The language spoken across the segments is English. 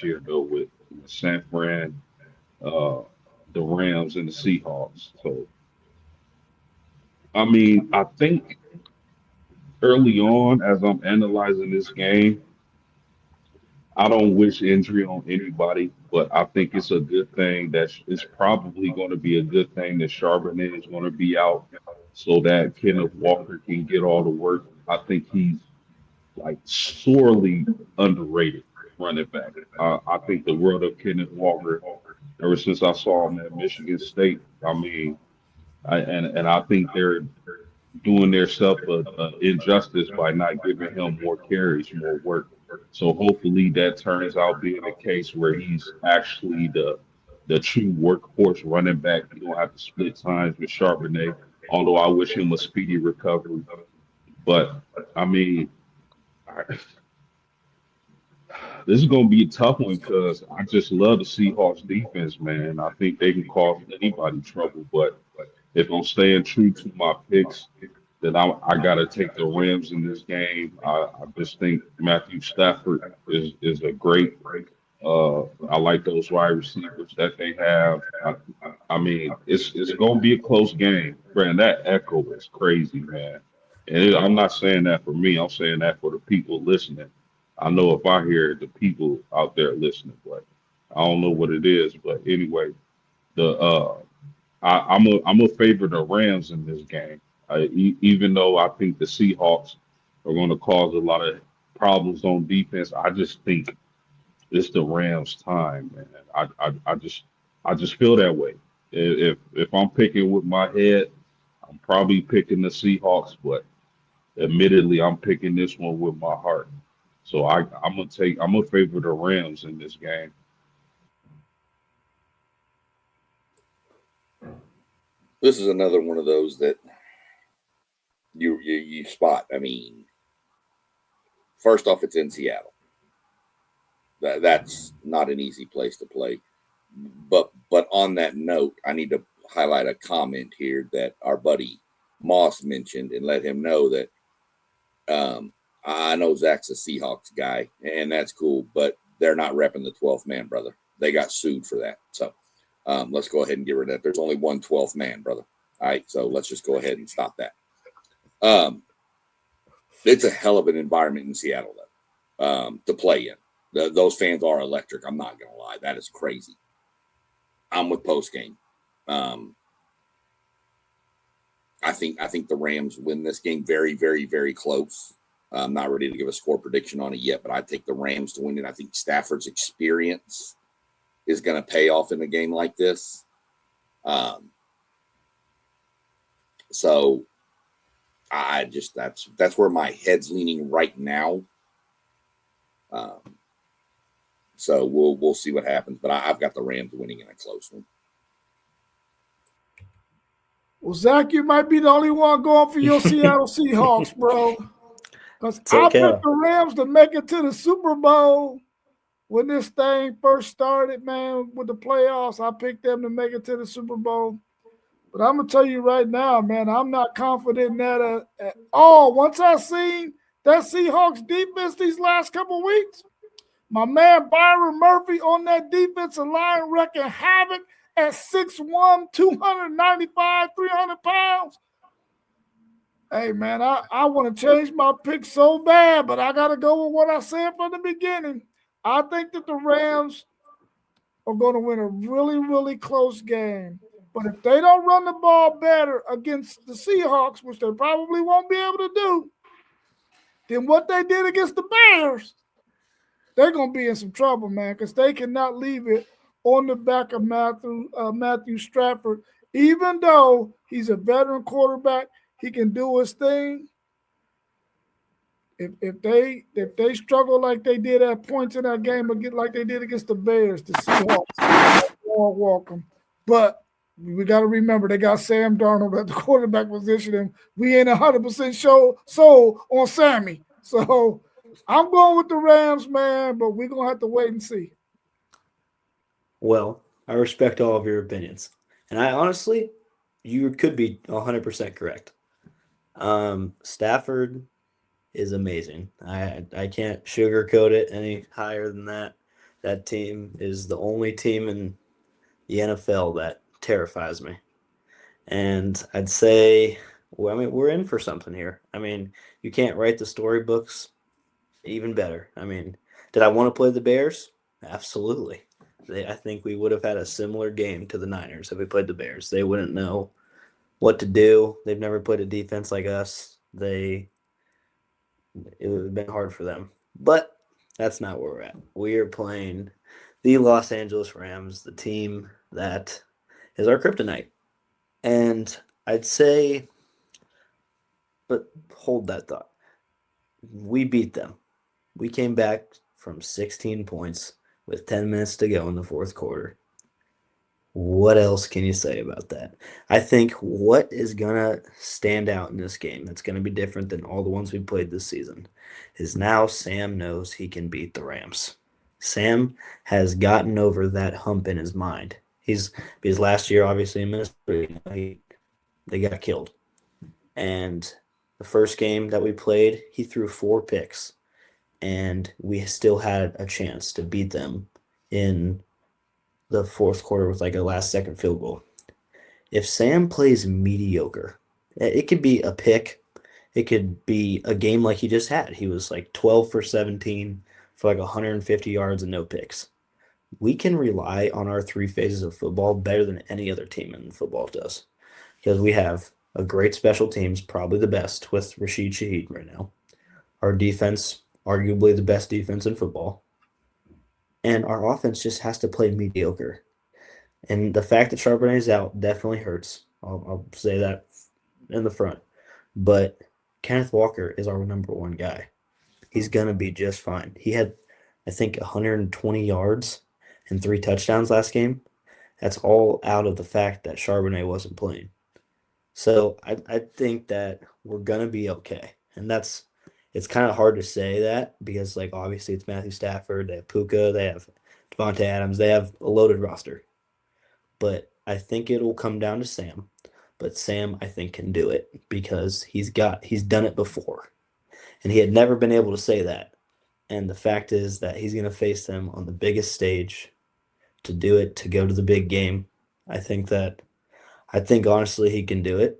year though with San Fran, uh, the Rams, and the Seahawks. So I mean, I think early on, as I'm analyzing this game, I don't wish injury on anybody, but I think it's a good thing that it's probably going to be a good thing that Charbonnet is going to be out so that Kenneth Walker can get all the work. I think he's like sorely underrated running back. I think the world of Kenneth Walker ever since I saw him at Michigan State. I mean, and I think they're doing themselves a injustice by not giving him more carries, more work. So hopefully that turns out being a case where he's actually the true workhorse running back. You don't have to split times with Charbonnet, although I wish him a speedy recovery. But I mean, I, this is going to be a tough one because I just love the Seahawks defense, man. I think they can cause anybody trouble. But if I'm staying true to my picks, then I got to take the Rams in this game. I just think Matthew Stafford is a great. I like those wide receivers that they have. I mean, it's going to be a close game, man. That echo is crazy, man. And I'm not saying that for me. I'm saying that for the people listening. I know if I hear it, the people out there listening, but I don't know what it is. But anyway, the I'm a favor the Rams in this game. Even though I think the Seahawks are going to cause a lot of problems on defense, I just think it's the Rams' time, man. I just feel that way. If I'm picking with my head, I'm probably picking the Seahawks, but admittedly, I'm picking this one with my heart. So I'm gonna favor the Rams in this game. This is another one of those that you spot. I mean, first off, it's in Seattle. That's not an easy place to play. But on that note, I need to highlight a comment here that our buddy Moss mentioned and let him know that I know Zach's a Seahawks guy, and that's cool, but they're not repping the 12th man, brother. They got sued for that. So let's go ahead and get rid of that. There's only one 12th man, brother. All right, so let's just go ahead and stop that. It's a hell of an environment in Seattle, though, to play in. Those fans are electric. I'm not going to lie. That is crazy. I'm with postgame. I think the Rams win this game very, very, very close. I'm not ready to give a score prediction on it yet, but I take the Rams to win it. I think Stafford's experience is going to pay off in a game like this. So I just that's where my head's leaning right now. So we'll see what happens, but I've got the Rams winning in a close one. Well, Zach, you might be the only one going for your Seattle Seahawks, bro. Because I picked the Rams to make it to the Super Bowl when this thing first started, man, with the playoffs. I picked them to make it to the Super Bowl. But I'm going to tell you right now, man, I'm not confident in that at all. Once I seen that Seahawks defense these last couple of weeks, my man Byron Murphy on that defensive line wrecking havoc at 6'1", 295, 300 pounds. Hey, man, I want to change my pick so bad, but I got to go with what I said from the beginning. I think that the Rams are going to win a really, really close game. But if they don't run the ball better against the Seahawks, which they probably won't be able to do, then what they did against the Bears, they're going to be in some trouble, man, because they cannot leave it on the back of Matthew Stafford. Even though he's a veteran quarterback, he can do his thing. If they struggle like they did at points in that game, like they did against the Bears, the Seahawks won't walk them. But we got to remember they got Sam Darnold at the quarterback position, and we ain't 100% sold on Sammy. So I'm going with the Rams, man, but we're going to have to wait and see. Well, I respect all of your opinions. And I honestly, you could be 100% correct. Stafford is amazing. I can't sugarcoat it any higher than that. That team is the only team in the NFL that terrifies me. And I'd say, well, I mean, we're in for something here. I mean, you can't write the storybooks even better. I mean, did I want to play the Bears? Absolutely. I think we would have had a similar game to the Niners if we played the Bears. They wouldn't know what to do. They've never played a defense like us. It would have been hard for them. But that's not where we're at. We are playing the Los Angeles Rams, the team that is our kryptonite. And I'd say, but hold that thought. We beat them. We came back from 16 points with 10 minutes to go in the fourth quarter. What else can you say about that? I think what is going to stand out in this game that's going to be different than all the ones we played this season is now Sam knows he can beat the Rams. Sam has gotten over that hump in his mind. Because last year, obviously, in Minnesota, they got killed. And the first game that we played, he threw 4 picks. And we still had a chance to beat them in the fourth quarter with like a last-second field goal. If Sam plays mediocre, it could be a pick. It could be a game like he just had. He was like 12 for 17 for like 150 yards and no picks. We can rely on our 3 phases of football better than any other team in football does. Because we have a great special teams, probably the best with Rashid Shaheed right now. Our defense, arguably the best defense in football. And our offense just has to play mediocre. And the fact that Charbonnet's out definitely hurts. I'll say that in the front. But Kenneth Walker is our number 1 guy. He's going to be just fine. He had, I think, 120 yards and 3 touchdowns last game. That's all out of the fact that Charbonnet wasn't playing. So I think that we're going to be okay. And it's kind of hard to say that because, like, obviously it's Matthew Stafford, they have Puka, they have Devontae Adams, they have a loaded roster. But I think it'll come down to Sam. But Sam, I think, can do it because he's done it before. And he had never been able to say that. And the fact is that he's going to face them on the biggest stage to do it, to go to the big game. I think honestly he can do it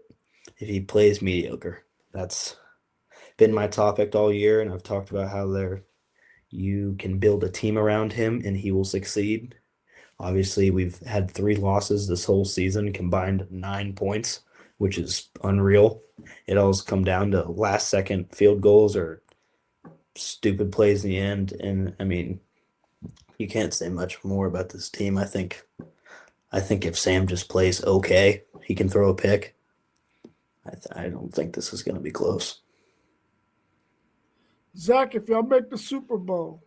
if he plays mediocre. That's been my topic all year, and I've talked about how you can build a team around him and he will succeed. Obviously, we've had 3 losses this whole season, combined 9 points, which is unreal. It alls come down to last-second field goals or stupid plays in the end. And, I mean, you can't say much more about this team. I think if Sam just plays okay, he can throw a pick. I don't think this is going to be close. Zach, if y'all make the Super Bowl,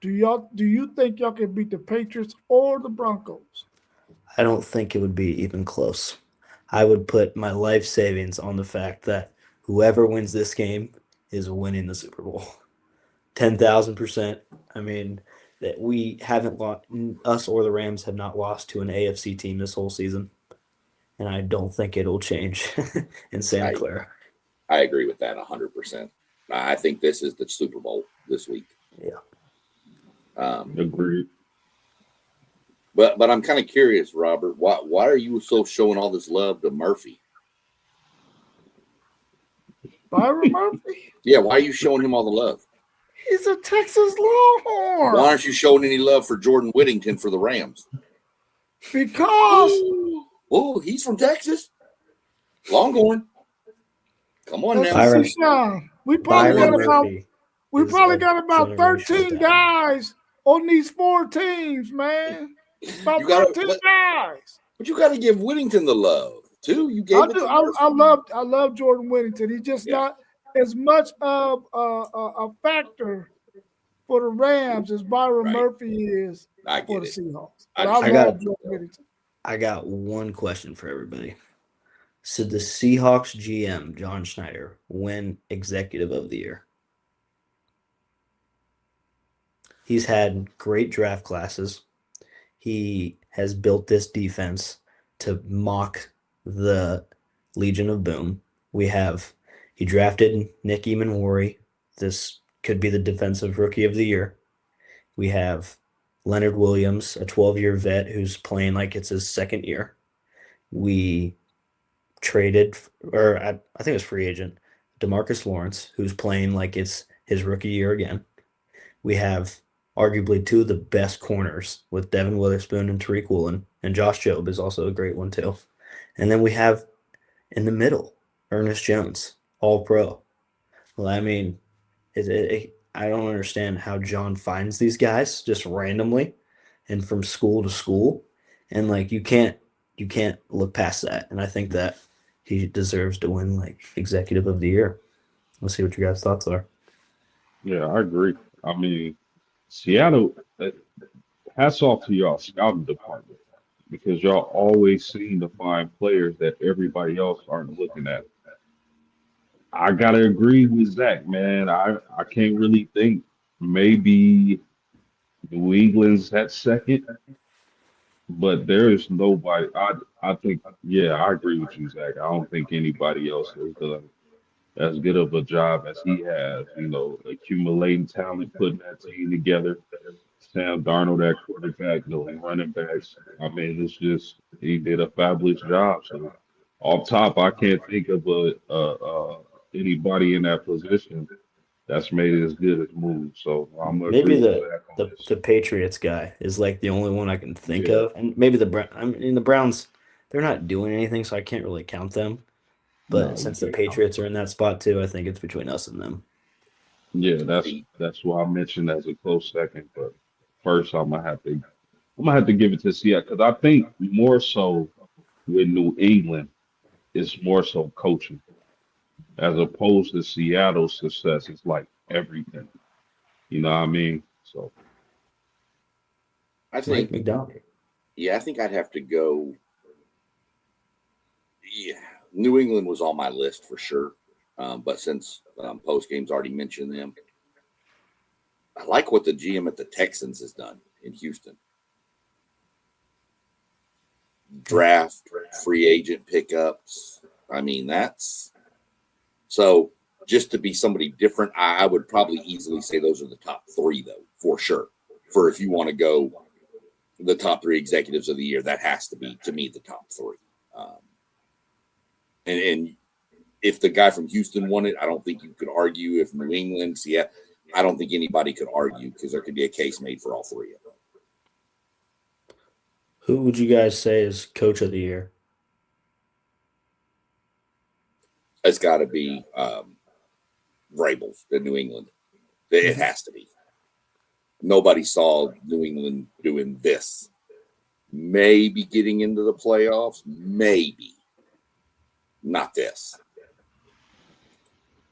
do you think y'all can beat the Patriots or the Broncos? I don't think it would be even close. I would put my life savings on the fact that whoever wins this game is winning the Super Bowl. 10,000%. I mean, that we haven't lost, us or the Rams have not lost to an AFC team this whole season. And I don't think it'll change in Santa Clara. I agree with that 100%. I think this is the Super Bowl this week. Yeah. Agreed. But I'm kind of curious, Robert. Why are you so showing all this love to Murphy? Byron Murphy? Yeah, why are you showing him all the love? He's a Texas Longhorn. Why aren't you showing any love for Jordan Whittington for the Rams? Because he's from Texas. Longhorn. Come on now. Byron, Sean, we probably got about 13 guys on these 4 teams, man. About 13 guys. But you got to give Whittington the love too. You gave I love Jordan Whittington. He's just not as much of a factor for the Rams as Byron Murphy is for the Seahawks. But I love Jordan Whittington. I got one question for everybody. Should the Seahawks GM, John Schneider, win Executive of the Year? He's had great draft classes. He has built this defense to mock the Legion of Boom. He drafted Nick Emanwari. This could be the Defensive Rookie of the Year. We have Leonard Williams, a 12-year vet who's playing like it's his second year. We traded, or I think it was free agent, DeMarcus Lawrence, who's playing like it's his rookie year again. We have arguably two of the best corners with Devin Witherspoon and Tariq Woolen, and Josh Jobe is also a great one too. And then we have in the middle, Ernest Jones, all pro. Well, I mean, I don't understand how John finds these guys just randomly and from school to school. And like you can't look past that. And I think that he deserves to win like executive of the year. Let's see what your guys' thoughts are. Yeah, I agree. I mean, Seattle, hats off to y'all scouting department because y'all always seem to find players that everybody else aren't looking at. I gotta agree with Zach, man. I can't really think. Maybe New England's at second, but there is nobody. I think, yeah, I agree with you, Zach. I don't think anybody else has done as good of a job as he has. Accumulating talent, putting that team together. Sam Darnold, that quarterback, running backs. I mean, it's just he did a fabulous job. So off top, I can't think of anybody in that position that's made it as good as moves. So I'm gonna Maybe agree with Zach on this. the Patriots guy is like the only one I can think Yeah, of, and maybe I mean the Browns, they're not doing anything, so I can't really count them. no, But you since the can't count Patriots are them. in that spot too, I think it's between us and them. Yeah, that's why I mentioned as a close second. But first, I'm gonna have to give it to Seattle because I think more so with New England, it's more so coaching as opposed to Seattle's success. It's like everything. You know what I mean? So I Mike think, McDonald. yeah, I think I'd have to go. Yeah, New England was on my list for sure. But since post game's already mentioned them, I like what the GM at the Texans has done in Houston. Draft, free agent pickups. I mean, that's so just to be somebody different. I would probably easily say those are the top three, though, for sure. For if you want to go the top three executives of the year, that has to be, to me, the top three. And if the guy from Houston won it, I don't think you could argue. If New England, yeah, I don't think anybody could argue because there could be a case made for all three of them. Who would you guys say is coach of the year? It's got to be Vrabel's in New England. It has to be. Nobody saw New England doing this. Maybe getting into the playoffs, maybe. Not this.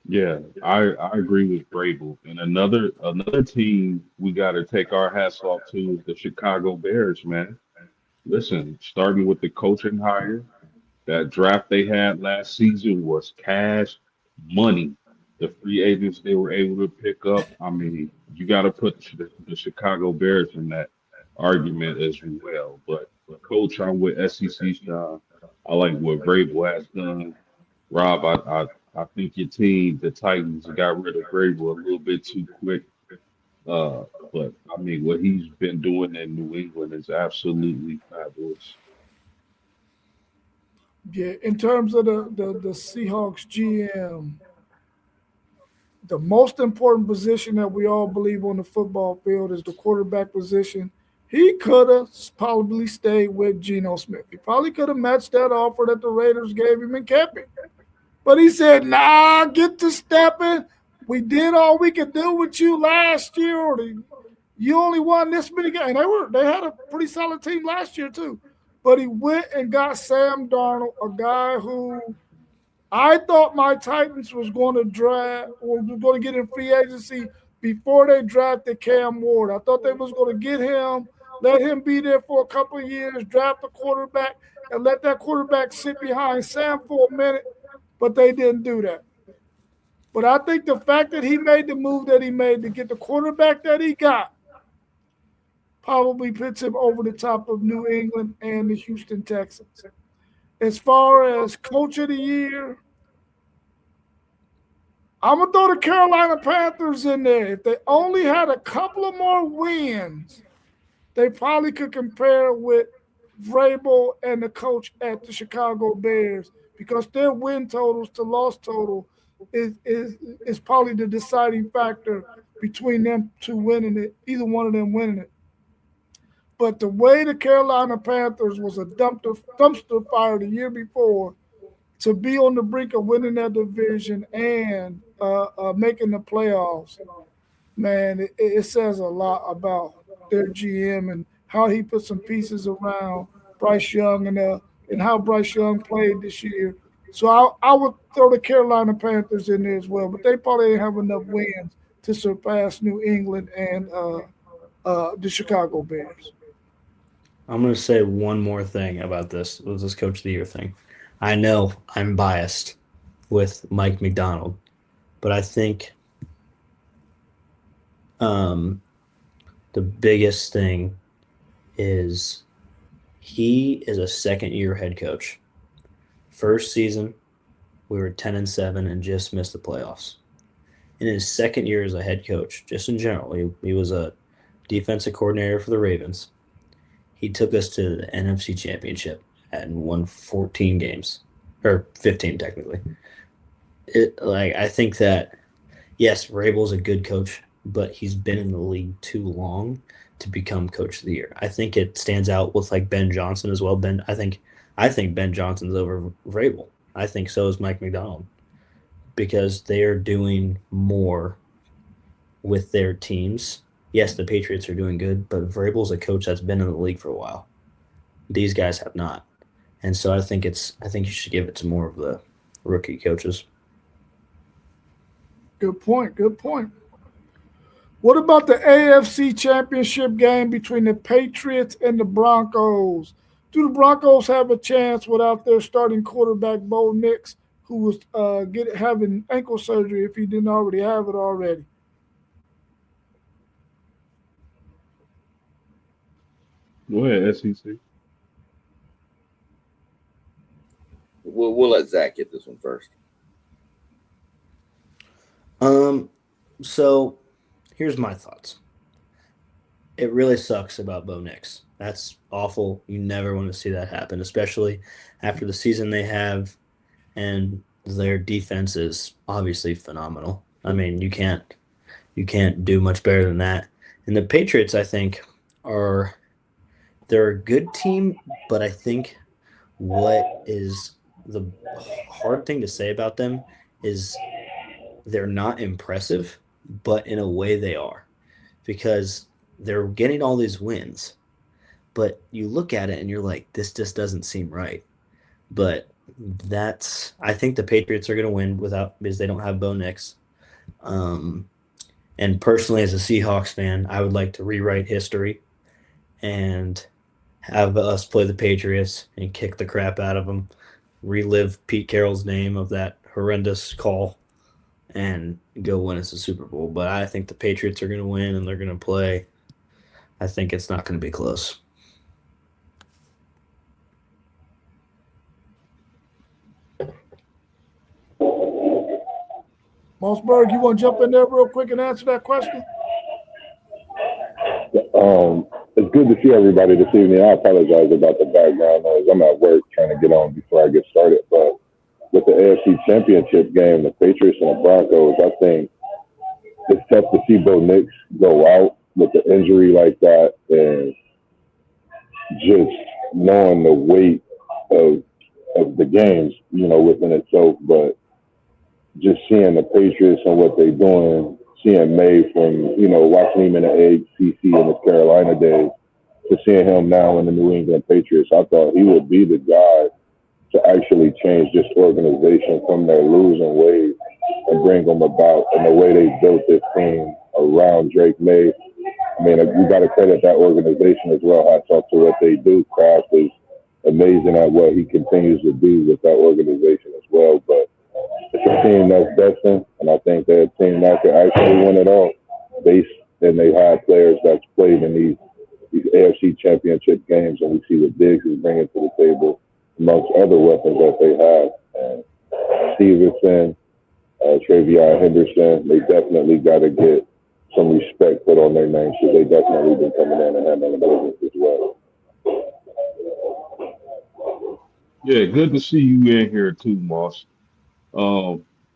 yeah, I agree with Vrabel. And another team we got to take our hats off to is the Chicago Bears, man. Listen, starting with the coaching hire, that draft they had last season was cash money. The free agents they were able to pick up. I mean, you got to put the Chicago Bears in that argument as well. But coach, I'm with SEC style. I like what Vrabel has done. Rob, I think your team, the Titans, got rid of Vrabel a little bit too quick. Uh, but I mean, what he's been doing in New England is absolutely fabulous. Yeah, in terms of the Seahawks GM, the most important position that we all believe on the football field is the quarterback position. He could have probably stayed with Geno Smith. He probably could have matched that offer that the Raiders gave him and kept him. But he said, nah, get to stepping. We did all we could do with you last year. Or you only won this many games. And they had a pretty solid team last year, too. But he went and got Sam Darnold, a guy who I thought my Titans was going to draft or was going to get in free agency before they drafted Cam Ward. I thought they was going to get him, let him be there for a couple of years, draft a quarterback, and let that quarterback sit behind Sam for a minute, but they didn't do that. But I think the fact that he made the move that he made to get the quarterback that he got probably puts him over the top of New England and the Houston Texans. As far as coach of the year, I'm going to throw the Carolina Panthers in there. If they only had a couple of more wins, they probably could compare with Vrabel and the coach at the Chicago Bears because their win totals to loss total is probably the deciding factor between them two winning it, either one of them winning it. But the way the Carolina Panthers was a dumpster fire the year before, to be on the brink of winning that division and making the playoffs, man, it says a lot about their GM and how he put some pieces around Bryce Young and how Bryce Young played this year. So I would throw the Carolina Panthers in there as well, but they probably didn't have enough wins to surpass New England and the Chicago Bears. I'm going to say one more thing about this Coach of the Year thing. I know I'm biased with Mike McDonald, but I think the biggest thing is he is a second-year head coach. First season, we were 10-7 and just missed the playoffs. In his second year as a head coach, just in general, he was a defensive coordinator for the Ravens. He took us to the NFC Championship and won 14 games, or 15 technically. I think that, yes, Vrabel's a good coach, but he's been in the league too long to become Coach of the Year. I think it stands out with like Ben Johnson as well. I think Ben Johnson's over Vrabel. I think so is Mike McDonald because they are doing more with their teams. Yes, the Patriots are doing good, but Vrabel's a coach that's been in the league for a while. These guys have not. And so I think you should give it to more of the rookie coaches. Good point. What about the AFC Championship game between the Patriots and the Broncos? Do the Broncos have a chance without their starting quarterback, Bo Nix, who was having ankle surgery if he didn't already have it already? Go ahead, SEC. We'll let Zach get this one first. So here's my thoughts. It really sucks about Bo Nix. That's awful. You never want to see that happen, especially after the season they have, and their defense is obviously phenomenal. I mean, you can't do much better than that. And the Patriots, I think, they're a good team, but I think what is the hard thing to say about them is they're not impressive, but in a way they are, because they're getting all these wins, but you look at it and you're like, this just doesn't seem right. But I think the Patriots are going to win because they don't have Bo Nix. And personally, as a Seahawks fan, I would like to rewrite history and have us play the Patriots and kick the crap out of them, relive Pete Carroll's name of that horrendous call, and go win us a Super Bowl. But I think the Patriots are going to win, and they're going to play. I think it's not going to be close. Mossberg, you want to jump in there real quick and answer that question? It's good to see everybody this evening. I apologize about the background noise. I'm at work trying to get on before I get started. But with the AFC Championship game, the Patriots and the Broncos, I think it's tough to see Bo Nix go out with the injury like that, and just knowing the weight of the games, within itself. But just seeing the Patriots and what they're doing, seeing May from, watching him in the ACC in his Carolina days, to seeing him now in the New England Patriots, I thought he would be the guy to actually change this organization from their losing ways and bring them about. And the way they built this team around Drake May, I mean, you got to credit that organization as well. Hats off to what they do. Kraft is amazing at what he continues to do with that organization as well. But it's a team that's destined, and I think they're a team that could actually win it all. And they have players that's played in these AFC Championship games, and we see what Diggs is bringing to the table amongst other weapons that they have. And Stevenson, Travion Henderson, they definitely got to get some respect put on their names, because they definitely been coming in and handling business as well. Yeah, good to see you in here too, Moss.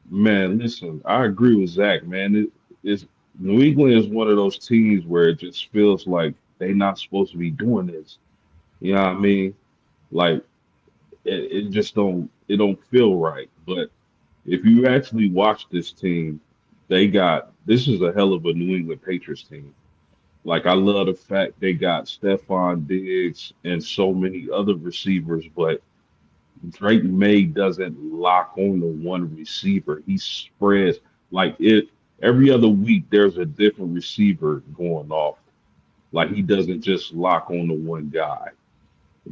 Man, listen, I agree with Zach, man. It's New England is one of those teams where it just feels like they not supposed to be doing this. You know what I mean? Like it just don't feel right. But if you actually watch this team, this is a hell of a New England Patriots team. Like I love the fact they got Stephon Diggs and so many other receivers, but Drake May doesn't lock on to one receiver. He spreads like it every other week there's a different receiver going off. Like he doesn't just lock on to one guy.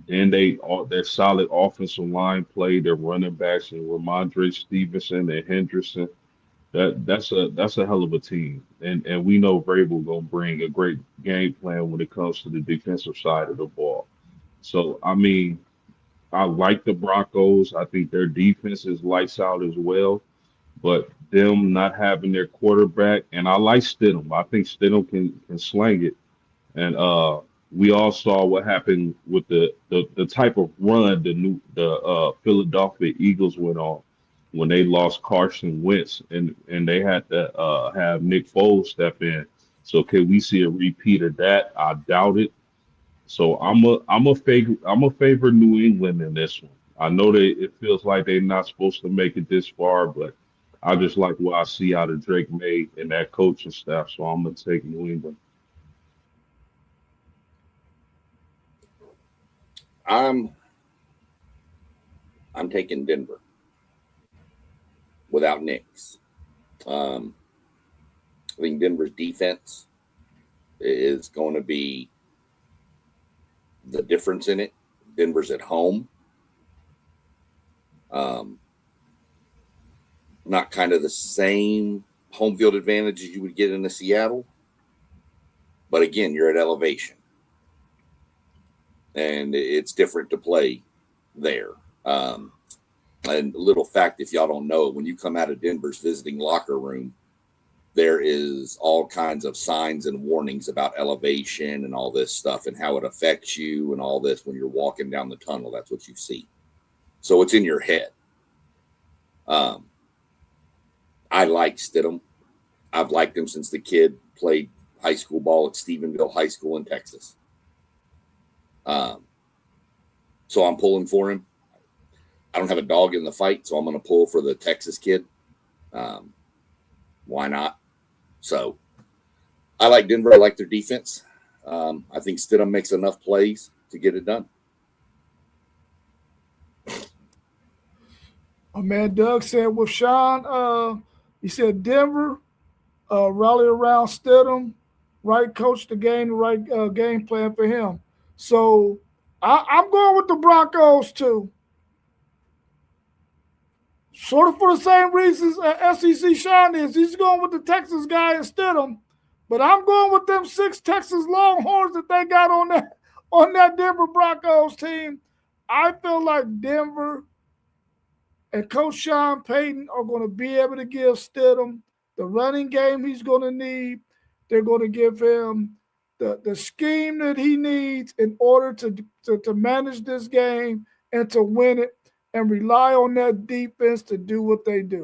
And their solid offensive line play, their running backs and Ramondre Stevenson and Henderson. That's a hell of a team. And we know Vrabel gonna bring a great game plan when it comes to the defensive side of the ball. So I mean, I like the Broncos. I think their defense is lights out as well. But them not having their quarterback, and I like Stidham. I think Stidham can slang it. And we all saw what happened with the type of run the Philadelphia Eagles went on when they lost Carson Wentz and they had to have Nick Foles step in. So can we see a repeat of that? I doubt it. So I'm a favor New England in this one. I know it feels like they're not supposed to make it this far, but I just like what I see out of Drake May and that coaching staff. So I'm gonna take New England. I'm taking Denver without Knicks. I think Denver's defense is going to be the difference in it. Denver's at home. Not kind of the same home field advantage as you would get in a Seattle. But again, you're at elevation. And it's different to play there. And a little fact, if y'all don't know, when you come out of Denver's visiting locker room, there is all kinds of signs and warnings about elevation and all this stuff and how it affects you and all this when you're walking down the tunnel. That's what you see. So it's in your head. I like Stidham. I've liked him since the kid played high school ball at Stephenville High School in Texas. So I'm pulling for him. I don't have a dog in the fight, so I'm going to pull for the Texas kid. Why not? So I like Denver. I like their defense. I think Stidham makes enough plays to get it done. My man Doug said with Sean, he said Denver, rally around Stidham, right coach the game, the right game plan for him. So I'm going with the Broncos too. Sort of for the same reasons SEC Sean is. He's going with the Texas guy instead of him. But I'm going with them 6 Texas Longhorns that they got on that Denver Broncos team. I feel like Denver and Coach Sean Payton are going to be able to give Stidham the running game he's going to need. They're going to give him the scheme that he needs in order to manage this game and to win it, and rely on that defense to do what they do.